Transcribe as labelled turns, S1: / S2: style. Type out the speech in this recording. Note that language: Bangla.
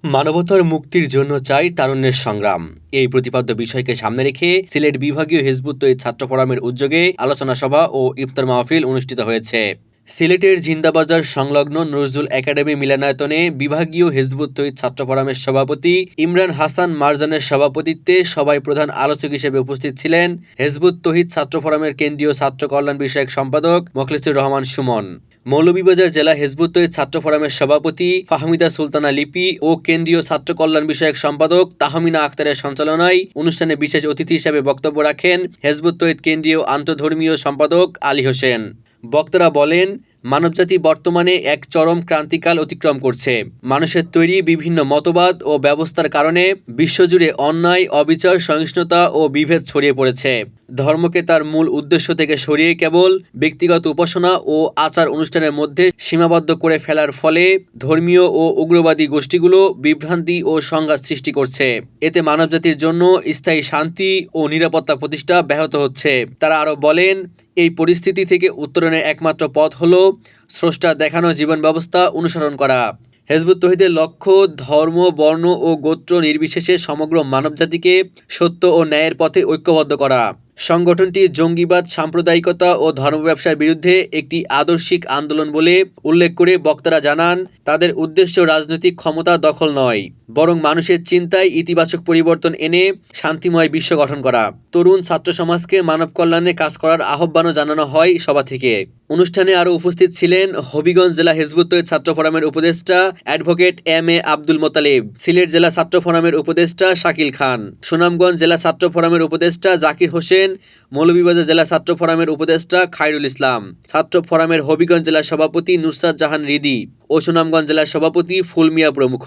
S1: মানবতার মুক্তির জন্য চাই তারুণ্যের সংগ্রাম। এই প্রতিপাদ্য বিষয়কে সামনে রেখে সিলেট বিভাগীয় হিজবুত তৌহিদ ছাত্র ফোরামের উদ্যোগে আলোচনা সভা ও ইফতার মাহফিল অনুষ্ঠিত হয়েছে। সিলেটের জিন্দাবাজার সংলগ্ন নজরুল একাডেমি মিলনায়তনে বিভাগীয় হিজবুত তৌহিদ ছাত্র ফোরামের সভাপতি ইমরান হাসান মারজানের সভাপতিত্বে সভায় প্রধান আলোচক হিসেবে উপস্থিত ছিলেন হিজবুত তৌহিদ ছাত্র ফোরামের কেন্দ্রীয় ছাত্র কল্যাণ বিষয়ক সম্পাদক মোখলেছুর রহমান সুমন, মৌলভীবাজার জেলা হিজবুত তৌহিদ ছাত্র ফোরামের সভাপতি ফাহমিদা সুলতানা লিপি ও কেন্দ্রীয় ছাত্র কল্যাণ বিষয়ক সম্পাদক তাহমিনা আক্তারের সঞ্চালনায় অনুষ্ঠানে বিশেষ অতিথি হিসেবে বক্তব্য রাখেন হিজবুত তৌহিদ কেন্দ্রীয় আন্তঃধর্মীয় সম্পাদক আলী হোসেন। বক্তারা বলেন, মানবজাতি বর্তমানে এক চরম ক্রান্তিকাল অতিক্রম করছে। মানুষের তৈরি বিভিন্ন মতবাদ ও ব্যবস্থার কারণে বিশ্বজুড়ে অন্যায়, অবিচার, সহিংসতা ও বিভেদ ছড়িয়ে পড়েছে। ধর্মকে তার মূল উদ্দেশ্য থেকে সরিয়ে কেবল ব্যক্তিগত উপাসনা ও আচার অনুষ্ঠানের মধ্যে সীমাবদ্ধ করে ফেলার ফলে ধর্মীয় ও উগ্রবাদী গোষ্ঠীগুলো বিভ্রান্তি ও সংঘাত সৃষ্টি করছে। এতে মানবজাতির জন্য স্থায়ী শান্তি ও নিরাপত্তা প্রতিষ্ঠা ব্যাহত হচ্ছে। তারা আরও বলেন, এই পরিস্থিতি থেকে উত্তরণের একমাত্র পথ হল স্রষ্টার দেখানো জীবন ব্যবস্থা অনুসরণ করা। হিজবুত তৌহিদের লক্ষ্য ধর্ম, বর্ণ ও গোত্র নির্বিশেষে সমগ্র মানবজাতিকে সত্য ও ন্যায়ের পথে ঐক্যবদ্ধ করা। সংগঠনটি জঙ্গিবাদ, সাম্প্রদায়িকতা ও ধর্ম ব্যবসার বিরুদ্ধে একটি আদর্শিক আন্দোলন বলে উল্লেখ করে বক্তারা জানান, তাদের উদ্দেশ্য রাজনৈতিক ক্ষমতা দখল নয়, বরং মানুষের চিন্তায় ইতিবাচক পরিবর্তন এনে শান্তিময় বিশ্ব গঠন করা। তরুণ ছাত্র সমাজকে মানব কল্যাণে কাজ করার আহ্বানও জানানো হয় সভা থেকে। অনুষ্ঠানে আরও উপস্থিত ছিলেন হবিগঞ্জ জেলা হিজবুত তৌহিদ ছাত্র ফোরামের উপদেষ্টা অ্যাডভোকেট এম.এ. আব্দুল মোতালেব, সিলেট জেলা ছাত্র ফোরামের উপদেষ্টা শাকিল খান, সুনামগঞ্জ জেলা ছাত্র ফোরামের উপদেষ্টা জাকির হোসেন, মৌলভীবাজার জেলা ছাত্র ফোরামের উপদেষ্টা খায়রুল ইসলাম, ছাত্র ফোরামের হবিগঞ্জ জেলা সভাপতি নুসরাত জাহান হৃদি ও সুনামগঞ্জ জেলার সভাপতি ফুল মিয়া প্রমুখ।